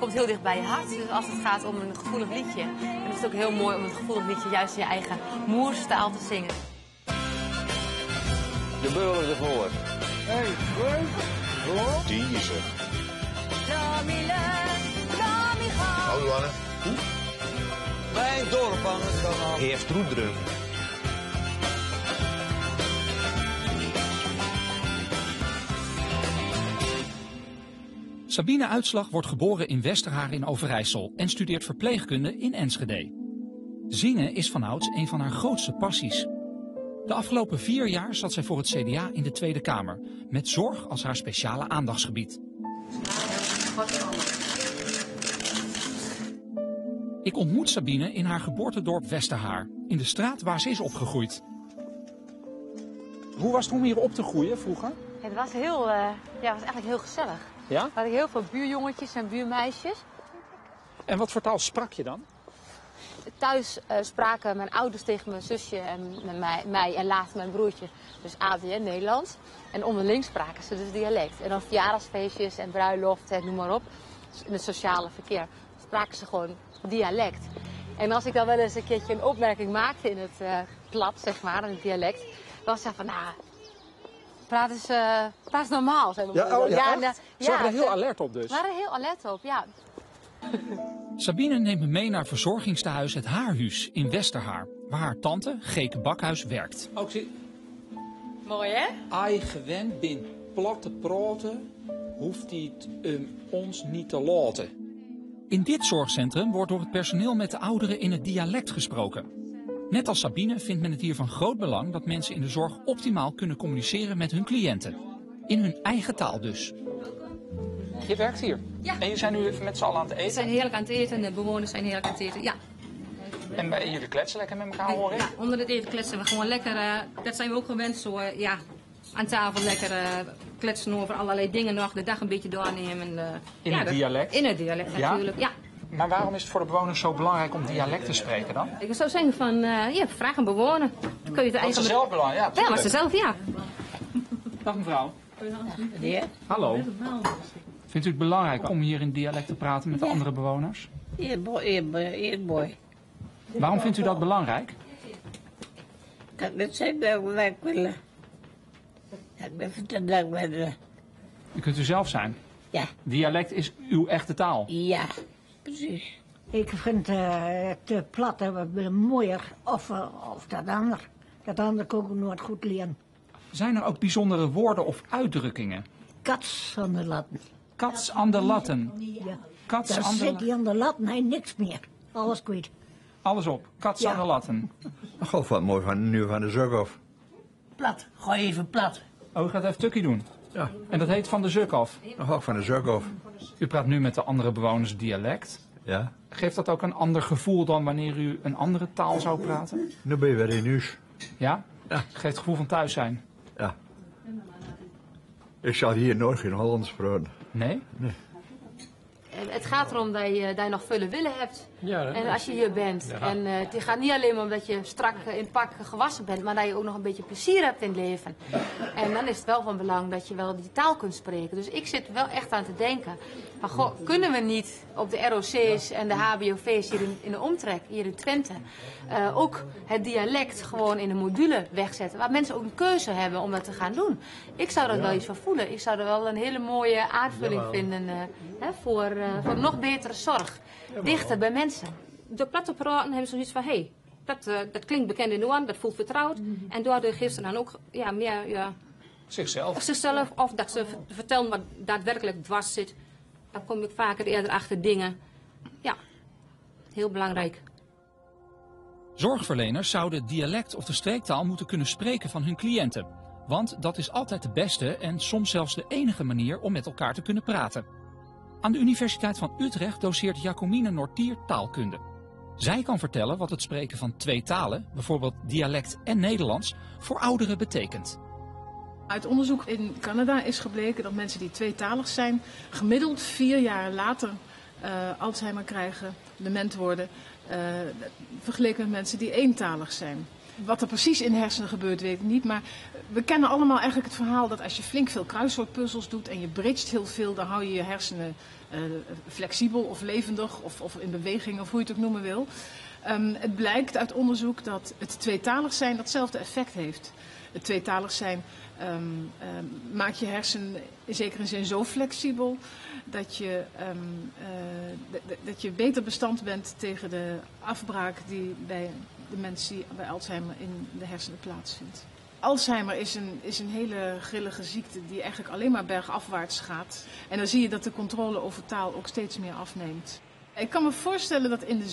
komt heel dicht bij je hart. Dus als het gaat om een gevoelig liedje, dan is het ook heel mooi om een gevoelig liedje juist in je eigen moerstaal te zingen. De beulen ervoor. Hey, goed. Deze. Hallo Anne. Mijn dorp aan het kanaal. Heeft roedrum. Sabine Uitslag wordt geboren in Westerhaar in Overijssel en studeert verpleegkunde in Enschede. Zingen is vanouds een van haar grootste passies. De afgelopen 4 jaar zat zij voor het CDA in de Tweede Kamer, met zorg als haar speciale aandachtsgebied. Ik ontmoet Sabine in haar geboortedorp Westerhaar, in de straat waar ze is opgegroeid. Hoe was het om hier op te groeien vroeger? Het was was eigenlijk heel gezellig. Ja? We hadden heel veel buurjongetjes en buurmeisjes. En wat voor taal sprak je dan? Thuis spraken mijn ouders tegen mijn zusje en mij en later mijn broertje dus ABN Nederlands. En onderling spraken ze dus dialect. En dan verjaardagsfeestjes en bruiloften en noem maar op. In het sociale verkeer spraken ze gewoon dialect. En als ik dan wel eens een keertje een opmerking maakte in het plat, zeg maar, in het dialect, dan was ze van, nou, praat eens normaal. Ze waren er heel alert op dus? We waren er heel alert op, ja. Sabine neemt me mee naar verzorgingstehuis Het Haarhuis in Westerhaar, waar haar tante, Geke Bakhuis, werkt. Ook zie, Mooi, hè? als je gewend bent plat te praten, hoeft hij het ons niet te laten. In dit zorgcentrum wordt door het personeel met de ouderen in het dialect gesproken. Net als Sabine vindt men het hier van groot belang dat mensen in de zorg optimaal kunnen communiceren met hun cliënten. In hun eigen taal dus. Je werkt hier? Ja. En jullie zijn nu even met z'n allen aan het We eten? zijn heerlijk aan het eten, de bewoners zijn heerlijk aan het eten, ja. En jullie kletsen lekker met elkaar, hoor ik? Ja, onder het eten kletsen we gewoon lekker, dat zijn we ook gewend, zo aan tafel lekker kletsen over allerlei dingen nog, de dag een beetje doornemen. In het dialect? In het dialect natuurlijk, ja. Maar waarom is het voor de bewoners zo belangrijk om dialect te spreken dan? Ik zou zeggen van, vraag een bewoner. Dan kun je het Dat is zelf belangrijk, ja. Ja, maar ze zelf, ja. Dag mevrouw. Ja. Hallo. Vindt u het belangrijk om hier in dialect te praten met de andere bewoners? Mooi. Waarom vindt u dat belangrijk? Kan ik niet zeggen dat we willen. Ik ben verteld dat we willen. U kunt u zelf zijn. Ja. Dialect is uw echte taal. Ja, precies. Ik vind het plat mooier of dat ander. Dat ander kan ik ook nooit goed leren. Zijn er ook bijzondere woorden of uitdrukkingen? Kats aan de latten. Kats aan de latten. Ja. Kats Dan aan de zit hij aan de latten, hij niks meer. Alles kwijt. Alles op. Kats Ja. aan de latten. Goh, wat mooi van de zuk af. Plat, gooi even plat. Oh, u gaat even tukkie doen. Ja, En dat heet van de zuk af. nog ook van de zuk af. U praat nu met de andere bewoners dialect. Ja, Geeft dat ook een ander gevoel dan wanneer u een andere taal zou praten? nu ben je weer in huis. Ja? Ja. Geeft het gevoel van thuis zijn? Ja. Ik zal hier nooit geen Hollands praten. Nee? Het gaat erom dat je nog vullen willen hebt. Ja, En als je hier bent. Ja. En het gaat niet alleen maar omdat je strak in pak gewassen bent, maar dat je ook nog een beetje plezier hebt in het leven. En dan is het wel van belang dat je wel die taal kunt spreken. Dus ik zit wel echt aan te denken. Van, goh, kunnen we niet op de ROC's en de HBOV's hier in de omtrek, hier in Twente, ook het dialect gewoon in een module wegzetten. Waar mensen ook een keuze hebben om dat te gaan doen. Ik zou er wel iets van voelen. Ik zou er wel een hele mooie aanvulling vinden voor nog betere zorg. Dichter bij mensen. De platte praten hebben zoiets van, dat klinkt bekend in de oren, dat voelt vertrouwd. En daardoor geeft ze dan ook meer Zichzelf. zichzelf, of dat ze vertellen wat daadwerkelijk dwars zit. Dan kom ik vaker eerder achter dingen. Ja, heel belangrijk. Zorgverleners zouden dialect of de streektaal moeten kunnen spreken van hun cliënten. Want dat is altijd de beste en soms zelfs de enige manier om met elkaar te kunnen praten. Aan de Universiteit van Utrecht doseert Jacomine Nortier taalkunde. Zij kan vertellen wat het spreken van 2 talen, bijvoorbeeld dialect en Nederlands, voor ouderen betekent. Uit onderzoek in Canada is gebleken dat mensen die tweetalig zijn, gemiddeld 4 jaar later Alzheimer krijgen, dement worden, vergeleken met mensen die eentalig zijn. Wat er precies in de hersenen gebeurt, weet ik niet. Maar we kennen allemaal eigenlijk het verhaal dat als je flink veel kruiswoordpuzzels doet en je bridget heel veel, dan hou je je hersenen flexibel of levendig of in beweging of hoe je het ook noemen wil. Het blijkt uit onderzoek dat het tweetalig zijn datzelfde effect heeft. Het tweetalig zijn maakt je hersenen in zekere zin zo flexibel dat je beter bestand bent tegen de afbraak die bij de mensen die bij Alzheimer in de hersenen plaatsvindt. Alzheimer is een hele grillige ziekte die eigenlijk alleen maar bergafwaarts gaat. En dan zie je dat de controle over taal ook steeds meer afneemt. Ik kan me voorstellen dat in de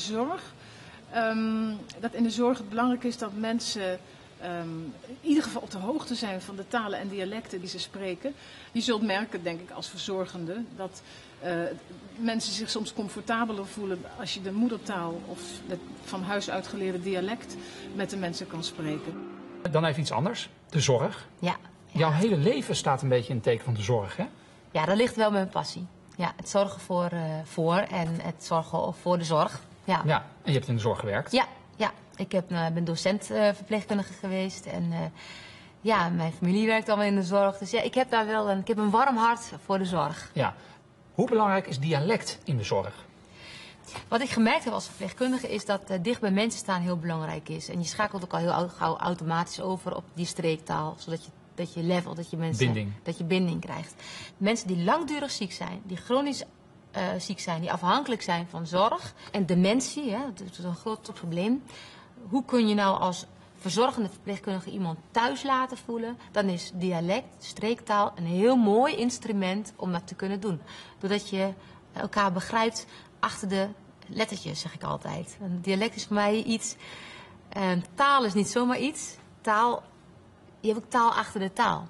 zorg het belangrijk is dat mensen in ieder geval op de hoogte zijn van de talen en dialecten die ze spreken. Je zult merken, denk ik, als verzorgende, dat mensen zich soms comfortabeler voelen als je de moedertaal of het van huis uit geleerde dialect met de mensen kan spreken. Dan even iets anders, de zorg. Ja. Jouw hele leven staat een beetje in het teken van de zorg, hè? Ja, dat ligt wel mijn passie. Ja, het zorgen voor en het zorgen voor de zorg. Ja, Ja, en je hebt in de zorg gewerkt. ja. Ik ben docent verpleegkundige geweest en mijn familie werkt allemaal in de zorg. Dus ja, ik heb daar wel een warm hart voor de zorg. Ja. Hoe belangrijk is dialect in de zorg? Wat ik gemerkt heb als verpleegkundige is dat dicht bij mensen staan heel belangrijk is. En je schakelt ook al heel gauw automatisch over op die streektaal, zodat je levelt, dat je binding krijgt. Mensen die langdurig ziek zijn, die chronisch ziek zijn, die afhankelijk zijn van zorg en dementie, dat is een groot probleem. Hoe kun je nou als verzorgende verpleegkundige iemand thuis laten voelen? Dan is dialect, streektaal een heel mooi instrument om dat te kunnen doen. Doordat je elkaar begrijpt achter de lettertjes, zeg ik altijd. Een dialect is voor mij iets. Taal is niet zomaar iets. Je hebt ook taal achter de taal.